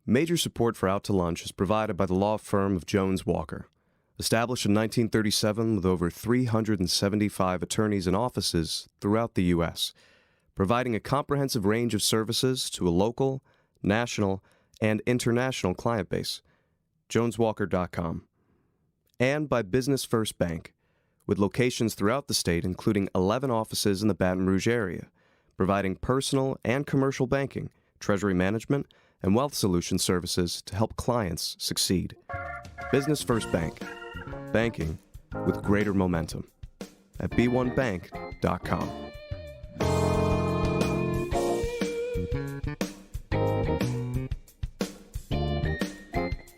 Major support for Out to Lunch is provided by the law firm of Jones Walker. Established in 1937 with over 375 attorneys and offices throughout the U.S., providing a comprehensive range of services to a local, national, and international client base. JonesWalker.com. And by Business First Bank, with locations throughout the state, including 11 offices in the Baton Rouge area, providing personal and commercial banking, treasury management, and wealth solution services to help clients succeed. Business First Bank. Banking with greater momentum. At b1bank.com.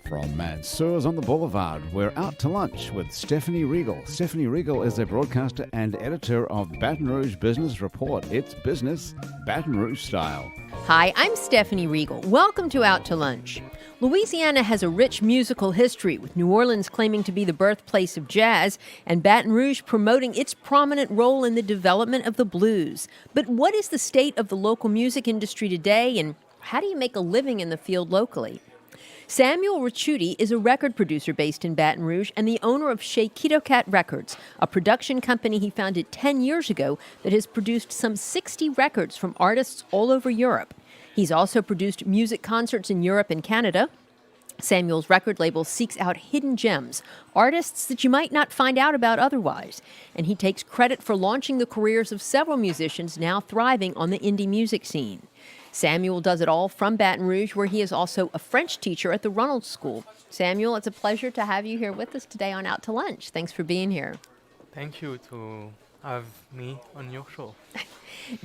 From Mansurs on the Boulevard, we're out to lunch with Stephanie Regal. Stephanie Regal is a broadcaster and editor of Baton Rouge Business Report. It's business, Baton Rouge style. Hi, I'm Stephanie Regal. Welcome to Out to Lunch. Louisiana has a rich musical history, with New Orleans claiming to be the birthplace of jazz and Baton Rouge promoting its prominent role in the development of the blues. But what is the state of the local music industry today, and how do you make a living in the field locally? Samuel Ricciuti is a record producer based in Baton Rouge and the owner of Chez Kito Kat Records, a production company he founded 10 years ago that has produced some 60 records from artists all over Europe. He's also produced music concerts in Europe and Canada. Samuel's record label seeks out hidden gems, artists that you might not find out about otherwise. And he takes credit for launching the careers of several musicians now thriving on the indie music scene. Samuel does it all from Baton Rouge, where he is also a French teacher at the Runnels School. Samuel, it's a pleasure to have you here with us today on Out to Lunch. Thanks for being here. Thank you to have me on your show.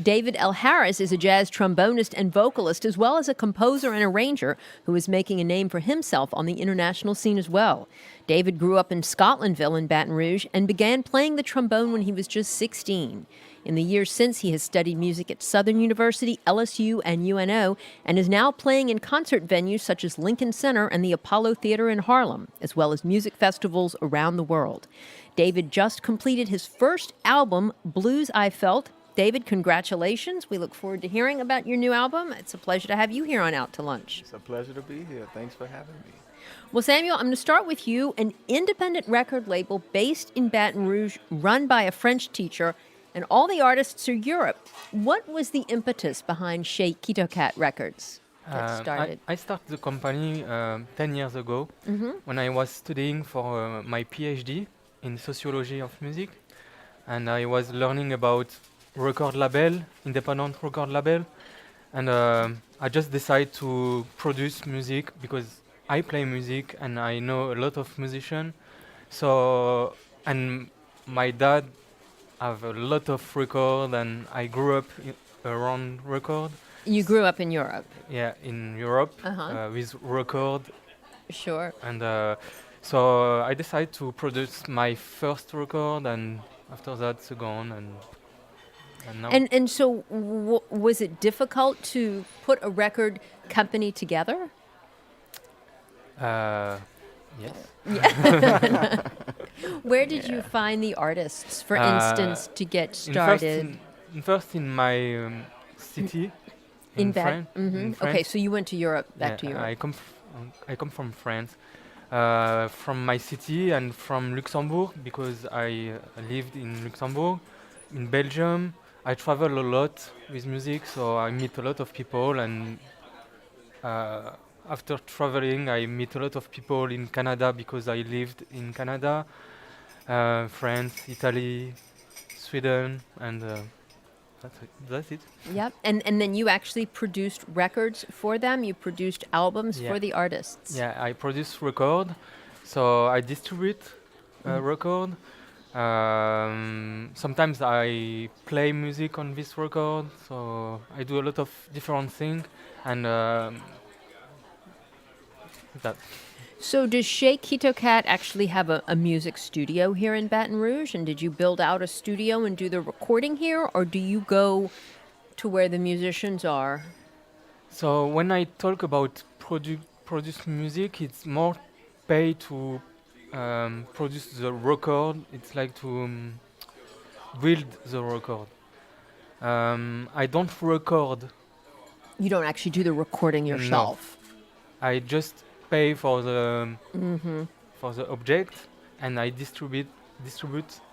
David L. Harris is a jazz trombonist and vocalist, as well as a composer and arranger who is making a name for himself on the international scene as well. David grew up in Scotlandville in Baton Rouge and began playing the trombone when he was just 16. In the years since, he has studied music at Southern University, LSU, and UNO, and is now playing in concert venues such as Lincoln Center and the Apollo Theater in Harlem, as well as music festivals around the world. David just completed his first album, Blues I Felt. David, congratulations. We look forward to hearing about your new album. It's a pleasure to have you here on Out to Lunch. It's a pleasure to be here. Thanks for having me. Well, Samuel, I'm going to start with you, an independent record label based in Baton Rouge, run by a French teacher, and all the artists are Europe. What was the impetus behind Chez Kito Kat Records that started? I started the company 10 years ago when I was studying for my PhD in sociology of music, and I was learning about record label, independent record label, and I just decided to produce music because I play music and I know a lot of musicians. So, and my dad have a lot of record, and I grew up around record. You grew up in Europe? Yeah, in Europe with record. Sure. And so I decided to produce my first record, and after that, second, and now. And so was it difficult to put a record company together? Yes. Yeah. Where did you find the artists, for instance, to get started? First in my city, in France. Okay, so you went to Europe, back to Europe. I come from France, from my city and from Luxembourg, because I lived in Luxembourg, in Belgium. I travel a lot with music, so I meet a lot of people, and after traveling, I meet a lot of people in Canada because I lived in Canada, France, Italy, Sweden, and that's it. Yep, and then you actually produced records for them? You produced albums for the artists? Yeah, I produce record, so I distribute record. Sometimes I play music on this record, so I do a lot of different things, and that. So does Chez Kito Kat actually have a music studio here in Baton Rouge? And did you build out a studio and do the recording here? Or do you go to where the musicians are? So when I talk about produce music, it's more pay to produce the record. It's like to build the record. I don't record. You don't actually do the recording yourself? I just pay for the object, and I distribute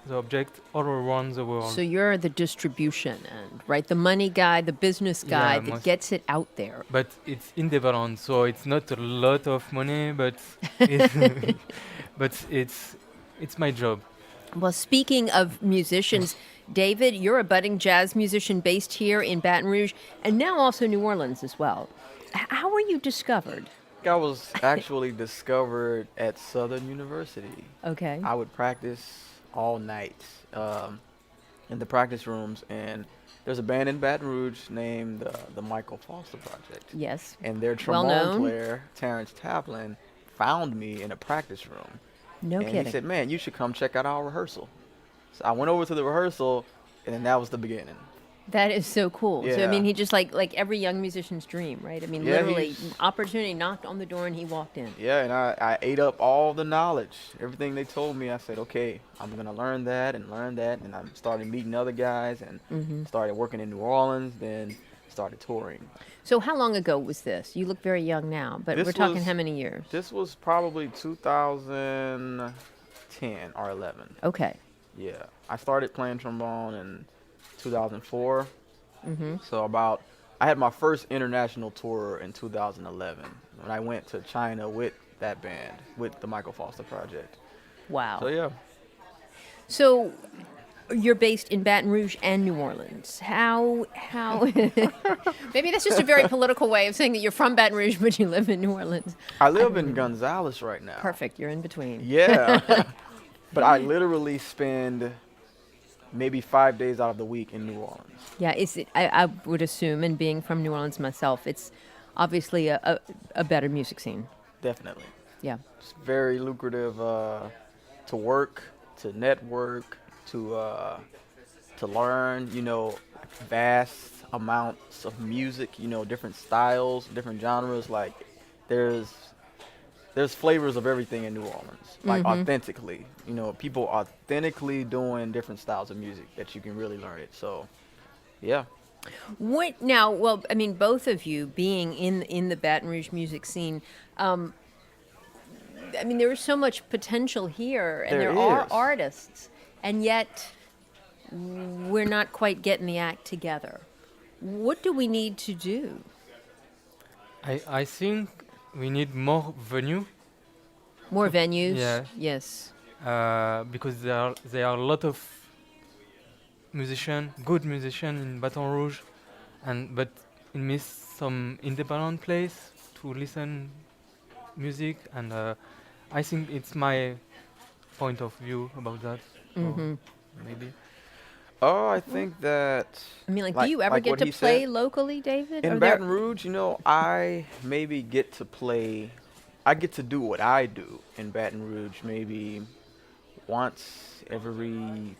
the object all around the world. So you're the distribution end, right? The money guy, the business guy Yeah, that gets it out there. But it's independent, so it's not a lot of money, but it's but it's my job. Well, speaking of musicians, David, you're a budding jazz musician based here in Baton Rouge and now also New Orleans as well. How were you discovered? I was actually discovered at Southern University. Okay. I would practice all night in the practice rooms, and there's a band in Baton Rouge named the Michael Foster Project. Yes. And their Well trombone known. player, Terrence Taplin, found me in a practice room. No and kidding. he said, "Man, you should come check out our rehearsal." So I went over to the rehearsal, and then that was the beginning. That is so cool. So I Yeah. mean, he just like every young musician's dream, right? I mean, Yeah, literally, he's- opportunity knocked on the door and he walked in. Yeah, and I ate up all the knowledge, everything they told me. I said, okay, I'm gonna learn that, and I started meeting other guys, and started working in New Orleans, then started touring. So how long ago was this? You look very young now, but This we're talking was- how many years? This was probably 2010 or 11. Okay. Yeah, I started playing trombone in 2004. So I had my first international tour in 2011 when I went to China with that band, with the Michael Foster Project. Wow. So yeah. So you're based in Baton Rouge and New Orleans. How maybe that's just a very political way of saying that you're from Baton Rouge but you live in New Orleans. I live in Gonzales right now. Perfect, you're in between. Yeah. But I literally spend maybe 5 days out of the week in New Orleans. Yeah, I would assume, and being from New Orleans myself, it's obviously a better music scene. Definitely. Yeah. It's very lucrative to work, to network, to learn, vast amounts of music, different styles, different genres. Like there's flavors of everything in New Orleans, like authentically, people authentically doing different styles of music that you can really learn it. So, yeah. What now? Well, I mean, both of you being in the Baton Rouge music scene, I mean, there is so much potential here, and There there are is. artists, and yet we're not quite getting the act together. What do we need to do? I think we need more venue More venues? Yeah. Yes. because there are a lot of good musician in Baton Rouge, but it miss some independent place to listen music, and I think it's my point of view about that. So maybe. Oh, I think that I mean, do Like- you ever like get what to he play said. locally, David? in Are there- Baton Rouge, I maybe get to play. I get to do what I do in Baton Rouge maybe once every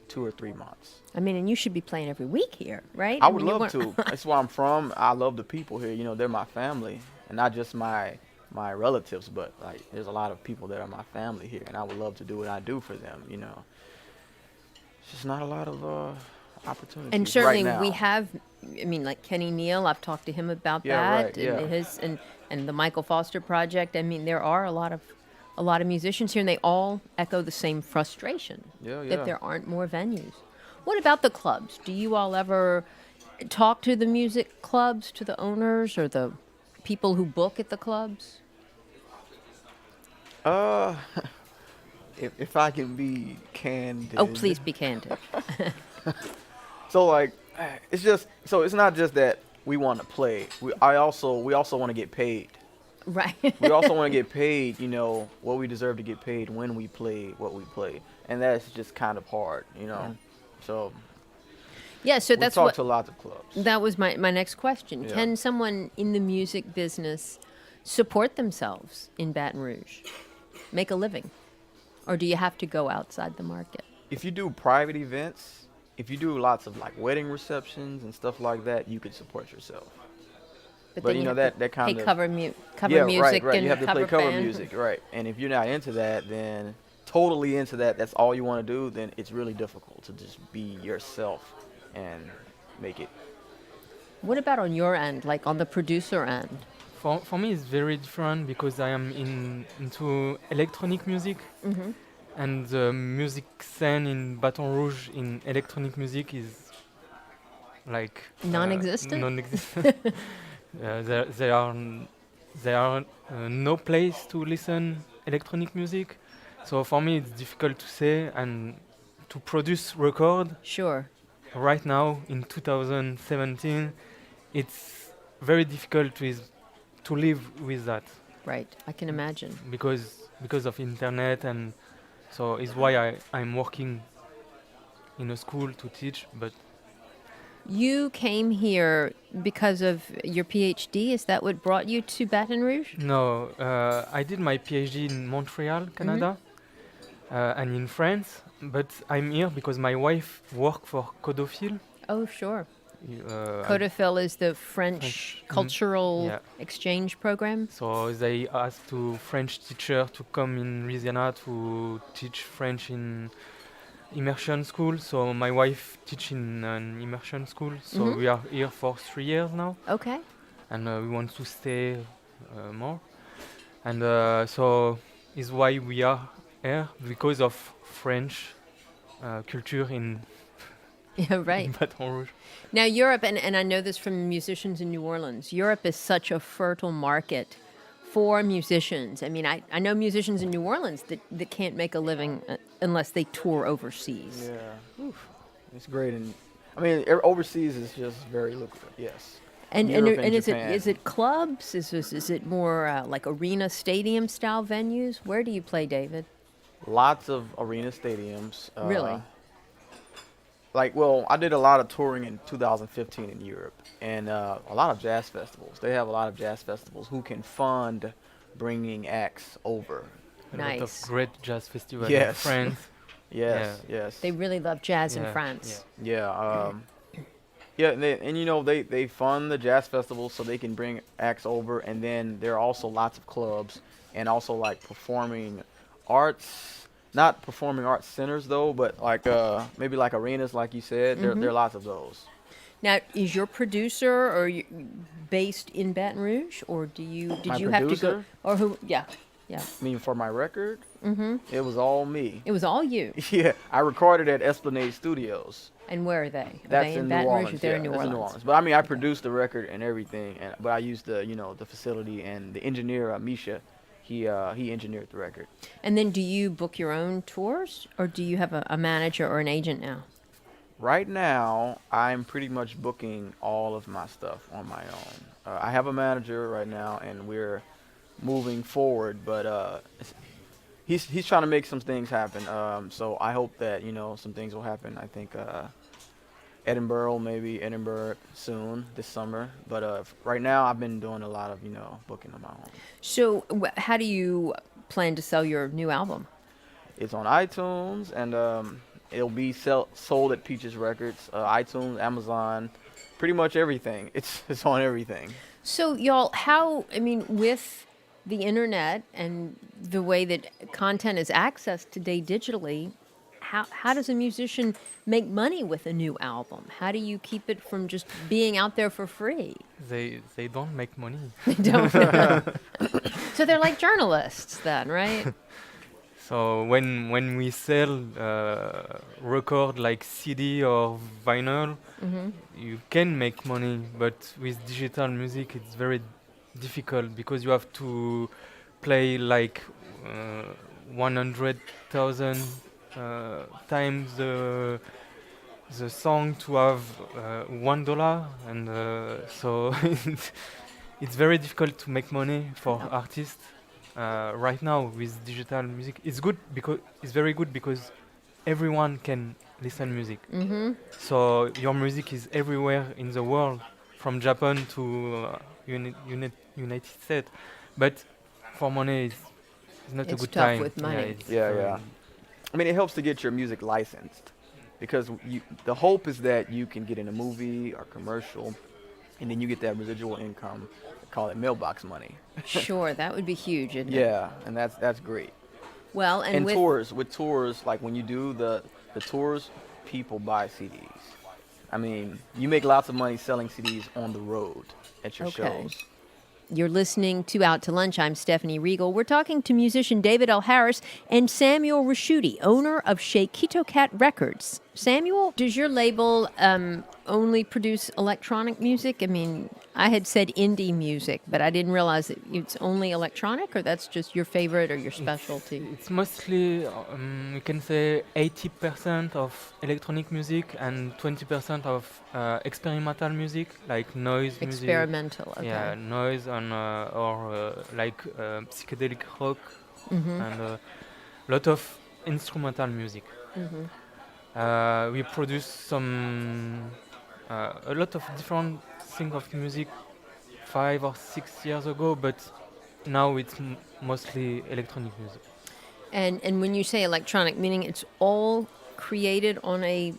2 or 3 months. I mean, and you should be playing every week here, right? I would mean, you love weren't- to. That's where I'm from. I love the people here. They're my family, and not just my relatives, but like there's a lot of people that are my family here, and I would love to do what I do for them. It's just not a lot of opportunities. And certainly right now. we have, I mean, like Kenny Neal, I've talked to him about Yeah, that, right, yeah. and and the Michael Foster Project. I mean, there are a lot of musicians here, and they all echo the same frustration Yeah, yeah. that there aren't more venues. What about the clubs? Do you all ever talk to the music clubs, to the owners, or the people who book at the clubs? If I can be candid. Oh, please be candid. So like, it's not just that we want to play. We also want to get paid. Right. We also want to get paid, what we deserve to get paid when we play what we play. And that's just kind of hard, So Yeah, so we that's talk what. to lots of clubs. That was my next question. Yeah. Can someone in the music business support themselves in Baton Rouge, make a living? Or do you have to go outside the market? If you do private events, if you do lots of like wedding receptions and stuff like that, you could support yourself. But then you know, have to that kind pay of- cover Yeah, music right. and You have to play cover band. music, right? And if you're not into that, then totally into that, that's all you want to do, then it's really difficult to just be yourself and make it. What about on your end, like on the producer end? For me, it's very different because I am into electronic music, and the music scene in Baton Rouge in electronic music is like Non-existent? Non-existent. There are no place to listen electronic music, so for me it's difficult to say and to produce record Sure. right now in 2017. It's very difficult to live with that Right. I can imagine. because of internet, and so it's why I'm working in a school to teach. But You came here because of your PhD. Is that what brought you to Baton Rouge? no, I did my PhD in Montreal, Canada, and in France. But I'm here because my wife worked for Codophile. Oh, sure. I- Codophile is the French French, cultural yeah. exchange program. So they asked to French teacher to come in Louisiana to teach French in immersion school. So my wife teach in an immersion school. So we are here for 3 years now, Okay. and we want to stay more. And so is why we are here, because of French culture in Yeah, right. Baton Rouge. Now, Europe, and I know this from musicians in New Orleans, Europe is such a fertile market for musicians. I mean, I know musicians in New Orleans that can't make a living unless they tour overseas. Yeah. Oof. It's great. And I mean, overseas is just very lucrative. Yes. And Europe and is Japan. it clubs? Is it more like arena stadium style venues? Where do you play, David? Lots of arena stadiums. Really? I did a lot of touring in 2015 in Europe, and a lot of jazz festivals. They have a lot of jazz festivals who can fund bringing acts over. A lot of Nice. great jazz festivals in Yes. France. Yes, yes. They really love jazz in Yeah, France. Yeah, yeah, and you know they fund the jazz festivals so they can bring acts over, and then there are also lots of clubs and also like performing arts, not performing arts centers though, but like maybe like arenas, like you said. There are lots of those. Now, is your producer or you based in Baton Rouge, or did My you have to go? producer? Or who? Yeah. I mean, for my record, it was all me. It was all you. Yeah, I recorded at Esplanade Studios. And where are they? Are That's they in Baton New Rouge? Orleans. Or they're Yeah, in New that's Orleans. But I mean, I produced the record and everything, but I used the facility, and the engineer Misha, he engineered the record. And then, do you book your own tours, or do you have a manager or an agent now? Right now, I'm pretty much booking all of my stuff on my own. I have a manager right now, and we're moving forward, but he's trying to make some things happen. So I hope that some things will happen. I think Edinburgh soon this summer. But right now, I've been doing a lot of booking on my own. So, how do you plan to sell your new album? It's on iTunes, and it'll be sold at Peaches Records, iTunes, Amazon, pretty much everything. It's on everything. So, y'all, with the internet and the way that content is accessed today digitally, how does a musician make money with a new album? How do you keep it from just being out there for free? They don't make money. They don't. So they're like journalists then, right? So when we sell record like CD or vinyl, you can make money, but with digital music it's very difficult because you have to play like 100,000 times the song to have $1, and so it's very difficult to make money for artists. Right now with digital music, it's very good because everyone can listen music. So your music is everywhere in the world, from Japan to United States. But for money, it's not a It's good tough time. with money. It's Yeah, very- yeah. I mean, it helps to get your music licensed, because the hope is that you can get in a movie or commercial, and then you get that residual income. They call it mailbox money. Sure, that would be huge, isn't it? Yeah, and that's great. Well, and with With tours, like when you do the tours, people buy CDs. I mean, you make lots of money selling CDs on the road at your Okay. shows. You're listening to Out to Lunch. I'm Stephanie Riegel. We're talking to musician David L. Harris and Samuel Ricciuti, owner of Chez Kito Kat Records. Samuel, does your label only produce electronic music? I mean, I had said indie music, but I didn't realize that it's only electronic, or that's just your favorite or your specialty? It's mostly, we can say, 80% of electronic music and 20% of experimental music, like noise music. Experimental, okay. Yeah, noise and or like psychedelic rock and a lot of instrumental music. We produce a lot of different things of music 5 or 6 years ago, but now it's mostly electronic music. And when you say electronic, meaning it's all created on a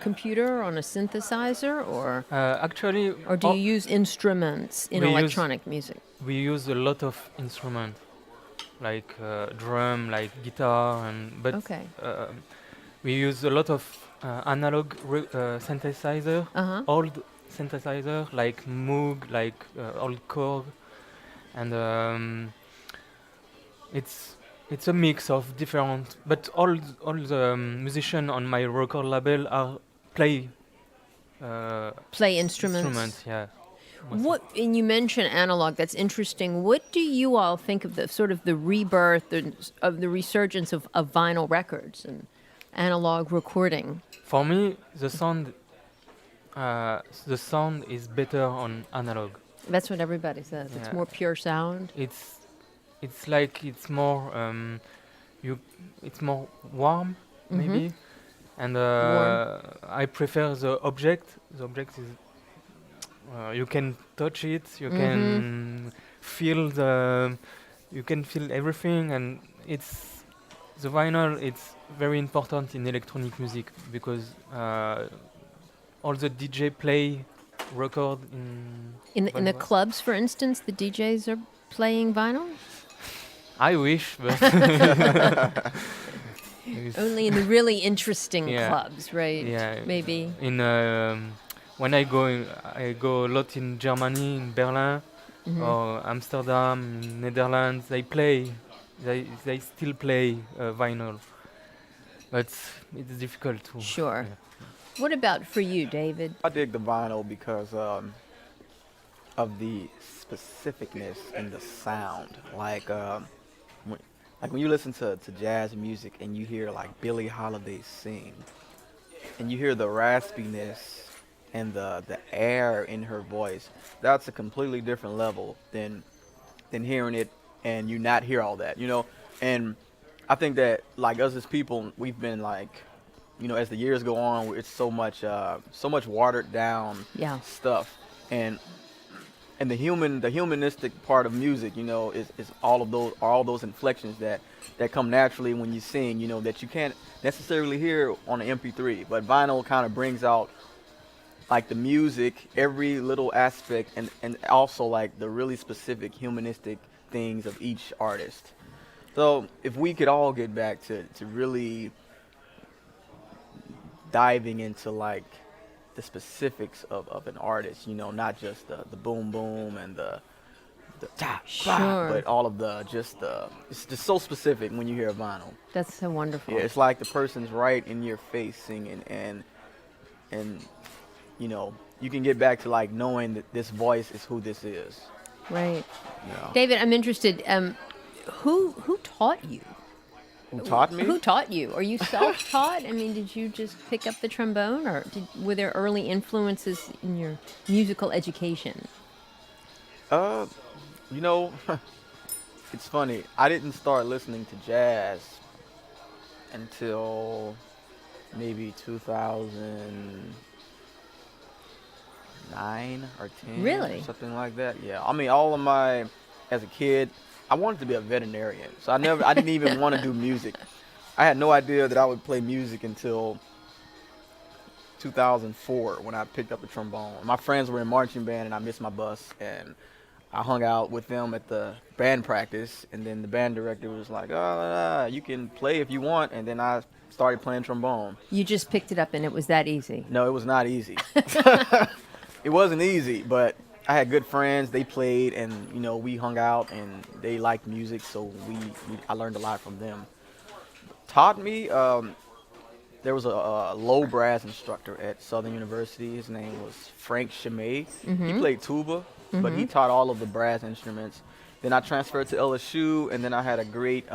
computer, on a synthesizer, or Actually, do you use instruments in we use- electronic music? we use a lot of instruments, like drum, like guitar, but Okay. we use a lot of analog synthesizer, old synthesizer like Moog, like old Korg, and it's a mix of different. But all the musicians on my record label are play Instruments. Yeah. What, and you mentioned analog, that's interesting. What do you all think of the sort of the rebirth of the resurgence of vinyl records and analog recording? For me, the sound is better on analog. That's what everybody says. It's Yeah. more pure sound. It's like it's more it's more warm maybe, and Warm. I prefer the object. The object is you can touch it, you can feel you can feel everything, and it's the vinyl. It's very important in electronic music because all the DJ play record In the vinyl. clubs, for instance, the DJs are playing vinyl? I wish, but it's Only in the really interesting Yeah. clubs, right? Yeah. Maybe. in when I go a lot in Germany, in Berlin, or Amsterdam, in Netherlands. They still play vinyl, but it's difficult to. Sure. Yeah. What about for you, David? I dig the vinyl because of the specificness in the sound. Like when you listen to jazz music and you hear like Billie Holiday sing, and you hear the raspiness and the air in her voice, that's a completely different level than hearing it and you not hear all that, you know. And I think that like us as people, we've been like, you know, as the years go on, it's so much watered down Yeah. stuff, and the humanistic part of music, you know, is all those inflections that come naturally when you sing, you know, that you can't necessarily hear on an MP3, but vinyl kind of brings out like the music, every little aspect, and also like the really specific humanistic things of each artist. So if we could all get back to really diving into like the specifics of an artist, you know, not just the boom boom and the ta, Sure. ba, but all of it's just so specific when you hear vinyl. That's so wonderful. Yeah, it's like the person's right in your face singing, and you know, you can get back to like knowing that this voice is who this is. Right. You know. David, I'm interested. Who taught you? Who taught me? Who taught you? Are you self-taught? I mean, did you just pick up the trombone, or were there early influences in your musical education? You know, it's funny. I didn't start listening to jazz until maybe 2009 or 10. Really? Or something like that. Yeah. I mean, as a kid, I wanted to be a veterinarian. So I didn't even want to do music. I had no idea that I would play music until 2004 when I picked up the trombone. My friends were in marching band and I missed my bus, and I hung out with them at the band practice, and then the band director was like, "Oh, you can play if you want." And then I started playing trombone. You just picked it up and it was that easy. No, it was not easy. It wasn't easy, but I had good friends. They played, and we hung out, and they liked music, so I learned a lot from them. Taught me. There was a low brass instructor at Southern University. His name was Frank Chimay. He played tuba, but he taught all of the brass instruments. Then I transferred to LSU, and then I had a great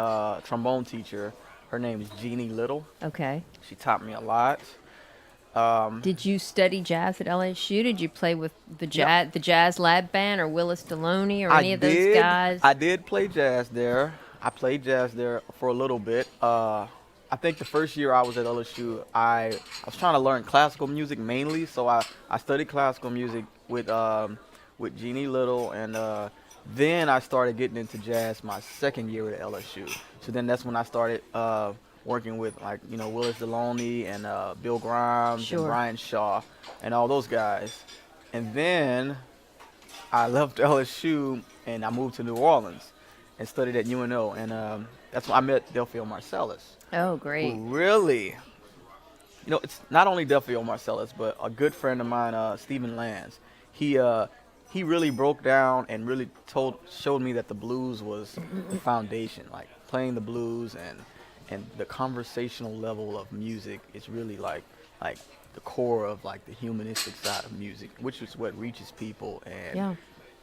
trombone teacher. Her name is Jeannie Little. Okay. She taught me a lot. Did you study jazz at LSU? Did you play with the jazz lab band or Willis Deloney or any of those guys? I did play jazz there. I played jazz there for a little bit. I think the first year I was at LSU, I was trying to learn classical music mainly, so I studied classical music with Jeannie Little, and then I started getting into jazz my second year at LSU. So then that's when I started working with Willis Deloney and Bill Grimes and Brian Shaw and all those guys. And then I left LSU and I moved to New Orleans and studied at UNO, and that's when I met Delphio Marcellus. Oh, great. Who really, it's not only Delphio Marcellus, but a good friend of mine, Stephen Lands. He really broke down and really showed me that the blues was the foundation. Like playing the blues and the conversational level of music is really like the core of like the humanistic side of music, which is what reaches people and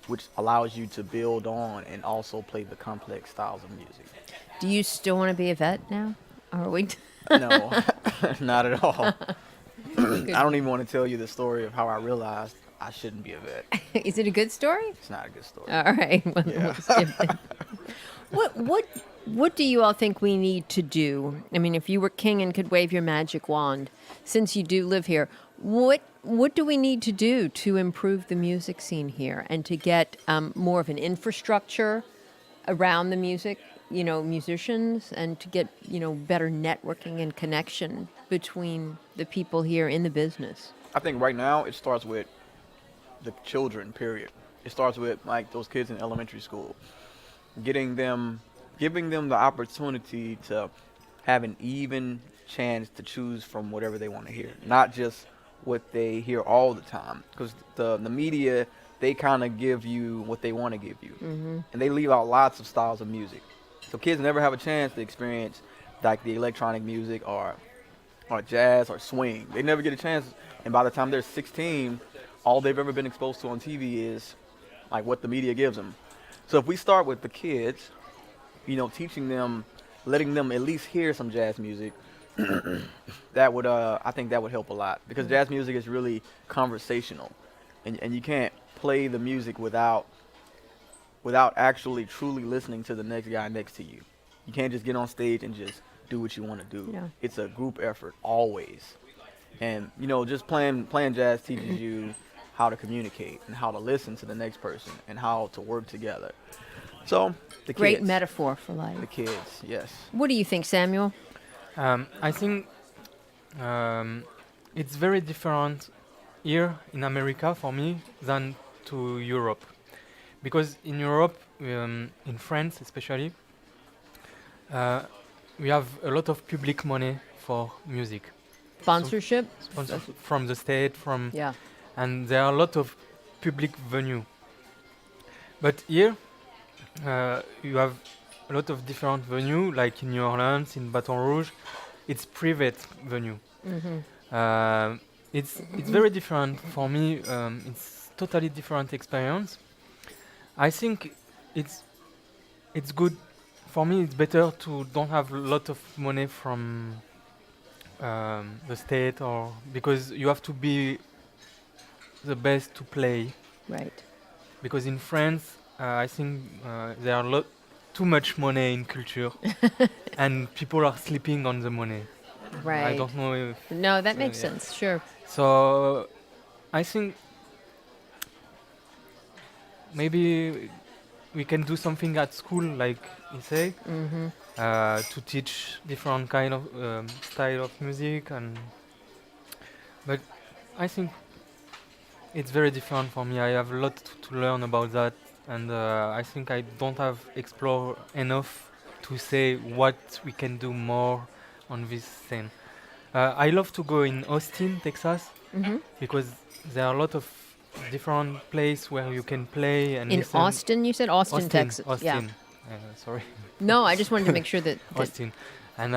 which allows you to build on and also play the complex styles of music. Do you still want to be a vet now? Or are we? No, not at all. I don't even want to tell you the story of how I realized I shouldn't be a vet. Is it a good story? It's not a good story. All right. Well, we'll skip it. What do you all think we need to do? I mean, if you were king and could wave your magic wand, since you do live here, what do we need to do to improve the music scene here and to get more of an infrastructure around the music, musicians, and to get, better networking and connection between the people here in the business? I think right now it starts with the children, period. It starts with like those kids in elementary school, giving them the opportunity to have an even chance to choose from whatever they want to hear, not just what they hear all the time. Because the media, they kind of give you what they want to give you, and they leave out lots of styles of music. So kids never have a chance to experience like the electronic music or jazz or swing. They never get a chance, and by the time they're 16, all they've ever been exposed to on TV is like what the media gives them. So if we start with the kids, teaching them, letting them at least hear some jazz music, that would I think that would help a lot, because jazz music is really conversational, and you can't play the music without actually truly listening to the next guy next to you. You can't just get on stage and just do what you want to do. Yeah. It's a group effort always. And just playing jazz teaches you how to communicate and how to listen to the next person and how to work together. So the Great kids, metaphor for life. the kids, yes. What do you think, Samuel? I think it's very different here in America for me than to Europe. Because in Europe, in France especially, we have a lot of public money for music. Sponsorship? From the state, and there are a lot of public venue. But here, you have a lot of different venue, like in New Orleans, in Baton Rouge. It's private venue. It's very different for me. It's totally different experience. I think it's good for me. It's better to don't have a lot of money from the state, or because you have to be the best to play. Right. Because in France, I think there are too much money in culture, and people are sleeping on the money. Right. I don't know if... No, that makes sense, sure. So I think maybe we can do something at school, like you say, to teach different kind of style of music, but I think it's very different for me. I have a lot to learn about that, and I think I don't have explored enough to say what we can do more on this scene. I love to go in Austin, Texas, because there are a lot of different places where you can play and In listen. Austin, you said? Austin, Texas. Austin. Yeah. Sorry. No, I just wanted to make sure that Austin. And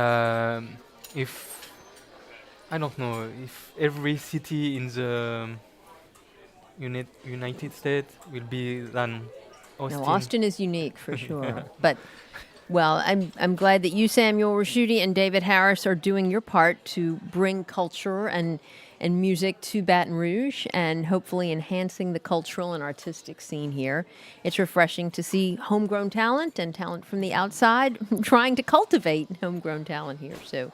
if I don't know if every city in the United States will be than Austin. No, Austin is unique for sure. But, well, I'm glad that you, Samuel Ricciuti, and David Harris are doing your part to bring culture and music to Baton Rouge and hopefully enhancing the cultural and artistic scene here. It's refreshing to see homegrown talent and talent from the outside trying to cultivate homegrown talent here. So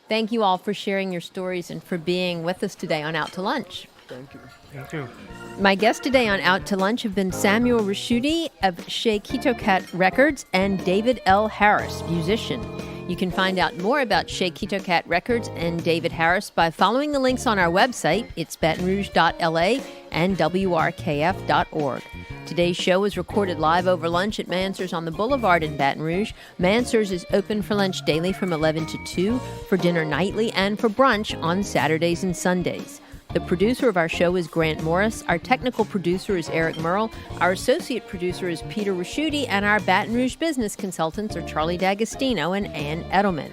thank you all for sharing your stories and for being with us today on Out to Lunch. Thank you. Thank you. My guests today on Out to Lunch have been Samuel Ricciuti of Chez Kito Kat Records and David L. Harris, musician. You can find out more about Chez Kito Kat Records and David Harris by following the links on our website. It's batonrouge.la and wrkf.org. Today's show was recorded live over lunch at Mansurs on the Boulevard in Baton Rouge. Mansurs is open for lunch daily from 11 to 2, for dinner nightly, and for brunch on Saturdays and Sundays. The producer of our show is Grant Morris. Our technical producer is Eric Merle. Our associate producer is Peter Ricciuti. And our Baton Rouge business consultants are Charlie D'Agostino and Ann Edelman.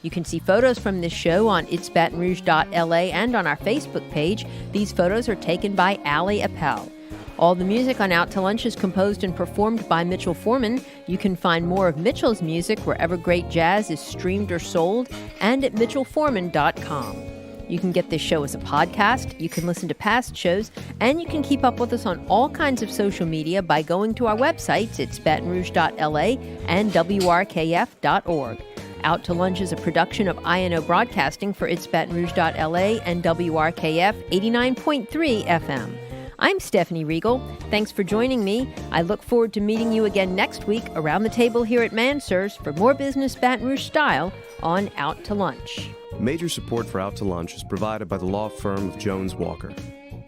You can see photos from this show on itsbatonrouge.la and on our Facebook page. These photos are taken by Allie Appel. All the music on Out to Lunch is composed and performed by Mitchell Foreman. You can find more of Mitchell's music wherever great jazz is streamed or sold and at mitchellforeman.com. You can get this show as a podcast, you can listen to past shows, and you can keep up with us on all kinds of social media by going to our websites. It's batonrouge.la and wrkf.org. Out to Lunch is a production of INO Broadcasting for itsbatonrouge.la and WRKF 89.3 FM. I'm Stephanie Riegel. Thanks for joining me. I look forward to meeting you again next week around the table here at Mansurs for more business Baton Rouge style on Out to Lunch. Major support for Out to Lunch is provided by the law firm of Jones Walker.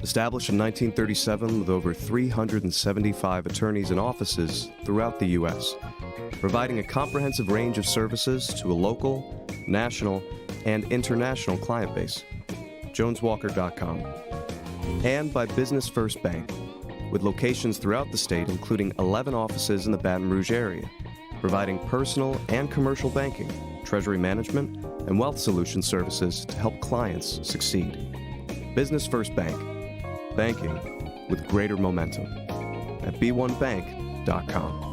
Established in 1937 with over 375 attorneys and offices throughout the U.S., providing a comprehensive range of services to a local, national, and international client base. JonesWalker.com. And by Business First Bank, with locations throughout the state, including 11 offices in the Baton Rouge area, providing personal and commercial banking, treasury management, and wealth solution services to help clients succeed. Business First Bank. Banking with greater momentum at b1bank.com.